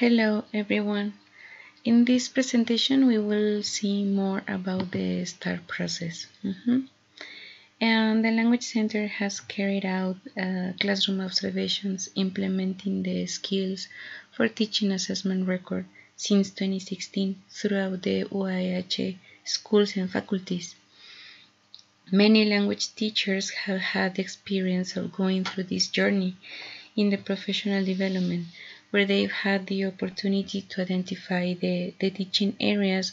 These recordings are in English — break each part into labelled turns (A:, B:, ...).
A: Hello everyone. In this presentation we will see more about the STAR process. And the Language Center has carried out classroom observations implementing the skills for teaching assessment record since 2016 throughout the UAH schools and faculties. Many language teachers have had the experience of going through this journey in the professional development, where they've had the opportunity to identify the teaching areas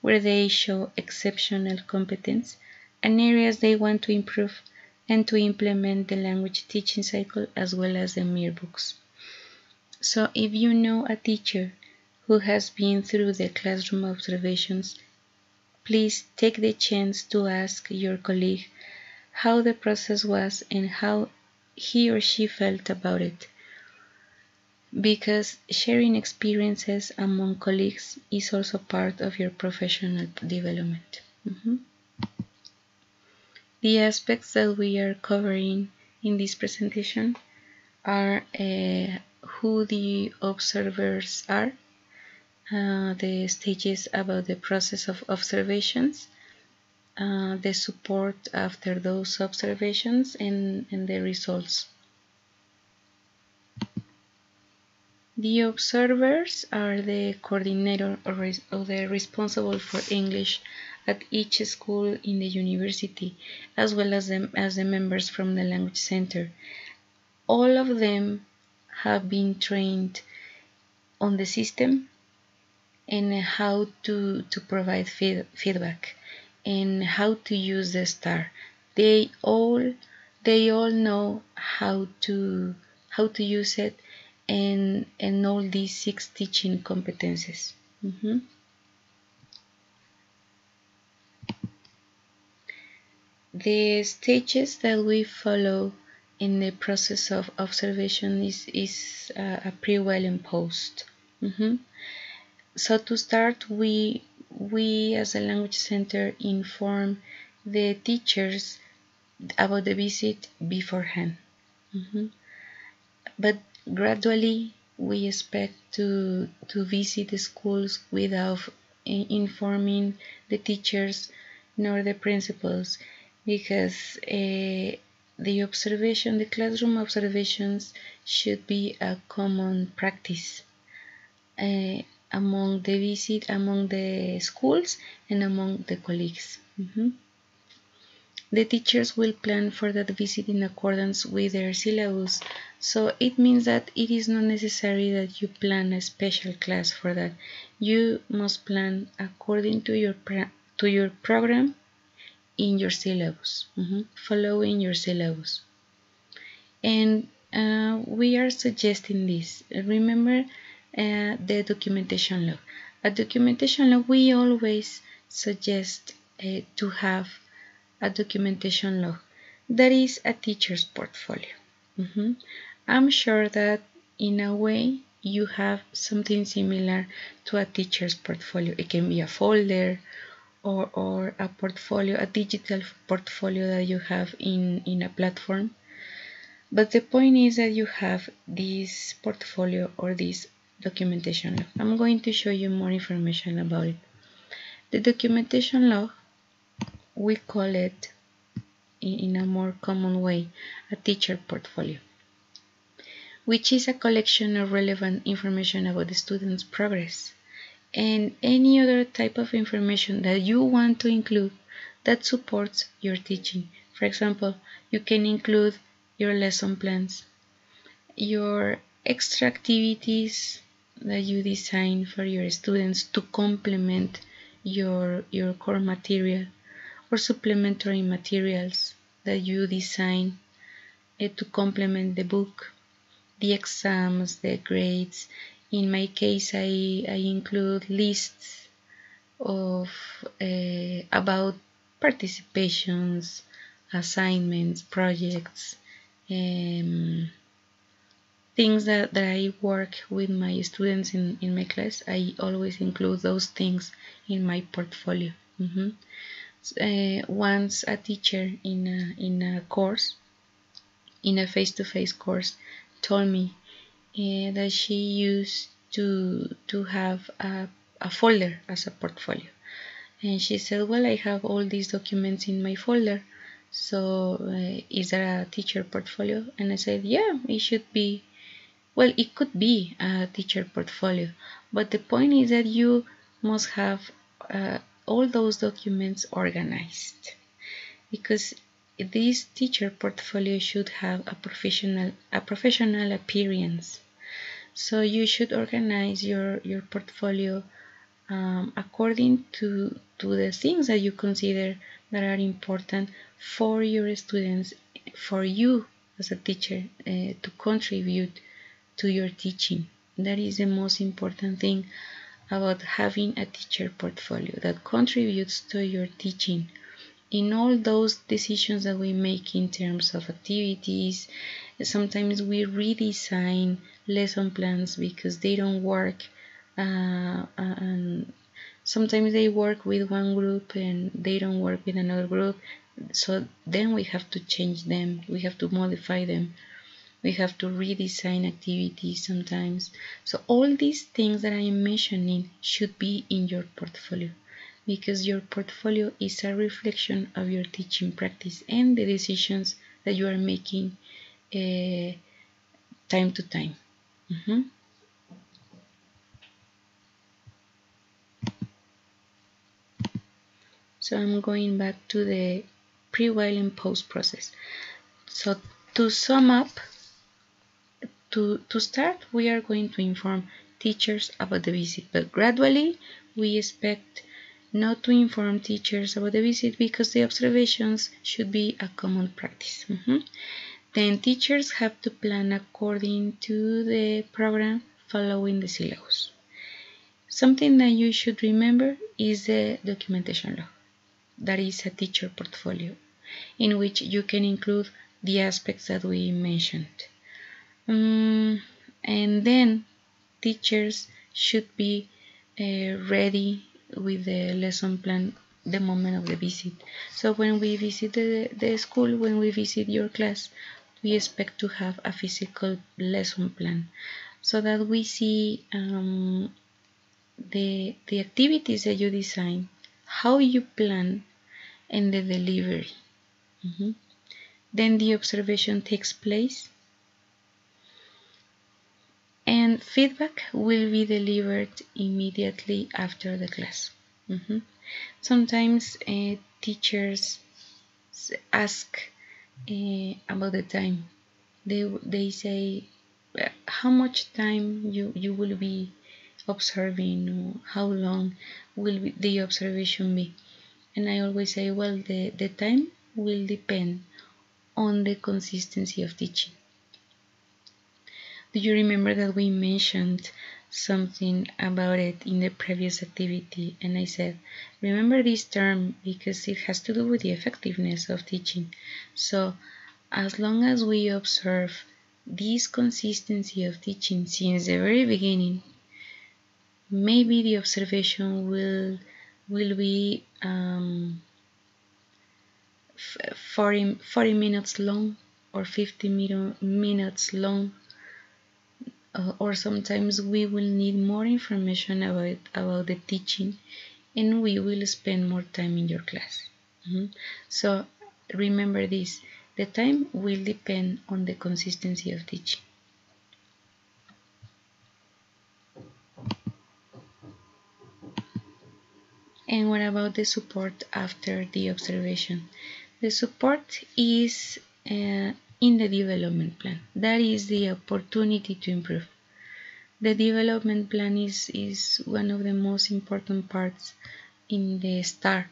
A: where they show exceptional competence and areas they want to improve, and to implement the language teaching cycle as well as the MIR books. So if you know a teacher who has been through the classroom observations, please take the chance to ask your colleague how the process was and how he or she felt about it, because sharing experiences among colleagues is also part of your professional development. The aspects that we are covering in this presentation are who the observers are, the stages about the process of observations, the support after those observations, and the results. The observers are the coordinator or the responsible for English at each school in the university, as well as the members from the Language Center. All of them have been trained on the system and how to provide feedback and how to use the STAR. They all know how to use it and all these 6 teaching competences. The stages that we follow in the process of observation is pre, while, and post. So to start, we as a Language Center inform the teachers about the visit beforehand. But gradually we expect to visit the schools without informing the teachers nor the principals, because the classroom observations should be a common practice among the schools and among the colleagues. The teachers will plan for that visit in accordance with their syllabus, so it means that it is not necessary that you plan a special class for that. You must plan according to your program in your syllabus, following your syllabus. And we are suggesting this. Remember the documentation log. At documentation log, we always suggest to have a documentation log that is a teacher's portfolio. I'm sure that in a way you have something similar to a teacher's portfolio. It can be a folder or a portfolio, a digital portfolio that you have in a platform. But the point is that you have this portfolio or this documentation log. I'm going to show you more information about it. The documentation log, we call it in a more common way a teacher portfolio, which is a collection of relevant information about the student's progress and any other type of information that you want to include that supports your teaching. For example, you can include your lesson plans, your extra activities that you design for your students to complement your core material, or supplementary materials that you design to complement the book, the exams, the grades. In my case, I include lists of about participations, assignments, projects, things that I work with my students in my class. I always include those things in my portfolio. Once a teacher in a course, in a face-to-face course, told me that she used to have a folder as a portfolio. And she said, well, I have all these documents in my folder, so is there a teacher portfolio? And I said, yeah, it should be. Well, it could be a teacher portfolio, but the point is that you must have all those documents organized, because this teacher portfolio should have a professional appearance. So you should organize your portfolio according to the things that you consider that are important for your students, for you as a teacher, to contribute to your teaching. That is the most important thing about having a teacher portfolio that contributes to your teaching in all those decisions that we make in terms of activities. Sometimes we redesign lesson plans because they don't work, and sometimes they work with one group and they don't work with another group, so then we have to change them, we have to modify them, we have to redesign activities sometimes. So all these things that I am mentioning should be in your portfolio, because your portfolio is a reflection of your teaching practice and the decisions that you are making time to time. So I'm going back to the pre, while, and post process. So to sum up, to start, we are going to inform teachers about the visit, but gradually we expect not to inform teachers about the visit because the observations should be a common practice. Then teachers have to plan according to the program, following the syllabus. Something that you should remember is the documentation log. That is a teacher portfolio in which you can include the aspects that we mentioned. And then teachers should be ready with the lesson plan the moment of the visit. So when we visit the school, when we visit your class, we expect to have a physical lesson plan so that we see the activities that you design, how you plan, and the delivery. Then the observation takes place and feedback will be delivered immediately after the class. Sometimes teachers ask about the time. They say how much time you will be observing, or how long will the observation be. And I always say, well, the time will depend on the consistency of teaching. Do you remember that we mentioned something about it in the previous activity? And I said, remember this term because it has to do with the effectiveness of teaching. So as long as we observe this consistency of teaching since the very beginning, maybe the observation will be 40 minutes long or 50 minutes long, or sometimes we will need more information about the teaching and we will spend more time in your class. So remember this, the time will depend on the consistency of teaching. And what about the support after the observation? The support is in the development plan. That is the opportunity to improve. The development plan is one of the most important parts in the STAR,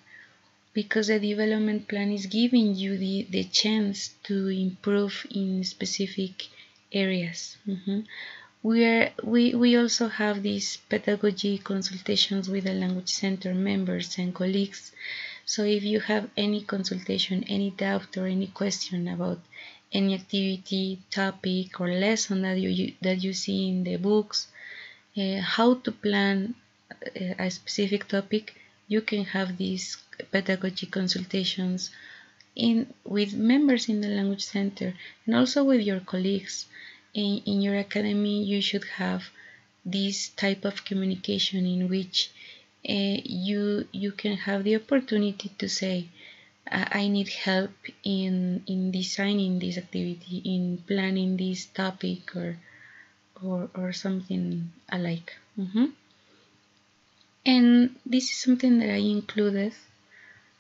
A: because the development plan is giving you the chance to improve in specific areas. We also have these pedagogy consultations with the Language Center members and colleagues. So if you have any consultation, any doubt or any question about any activity, topic or lesson that you see in the books, how to plan a specific topic, you can have these pedagogy consultations with members in the Language Center and also with your colleagues. In your academy, you should have this type of communication in which you can have the opportunity to say, I need help in designing this activity, in planning this topic, or something alike. And this is something that I included,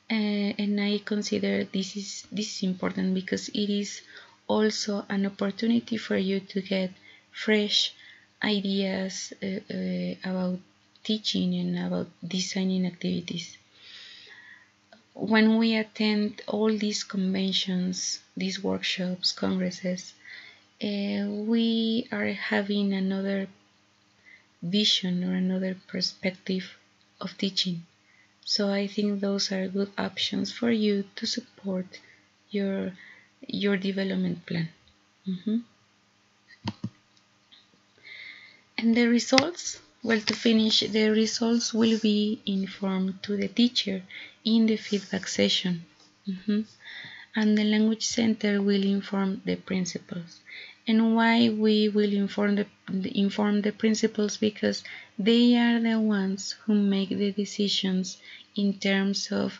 A: and I consider this is important because it is also an opportunity for you to get fresh ideas about teaching and about designing activities. When we attend all these conventions, these workshops, congresses, we are having another vision or another perspective of teaching. So I think those are good options for you to support your development plan. And the results, well, to finish, the results will be informed to the teacher in the feedback session. And the language center will inform the principals. And why we will inform the principals? Because they are the ones who make the decisions in terms of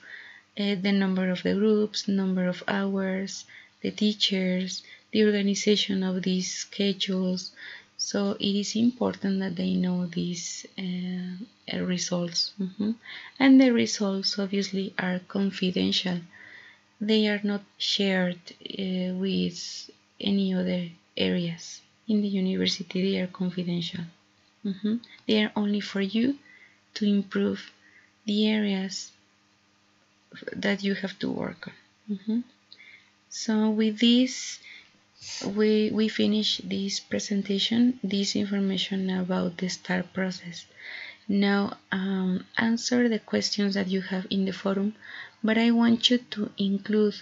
A: the number of the groups, number of hours, the teachers, the organization of these schedules. So it is important that they know these results. And the results obviously are confidential. They are not shared with any other areas in the university. They are confidential. They are only for you to improve the areas that you have to work on. So with this, we finish this presentation, this information about the STAR process. Now answer the questions that you have in the forum, but I want you to include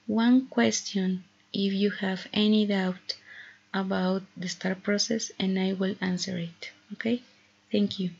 A: one question if you have any doubt about the STAR process, and I will answer it. Okay? Thank you.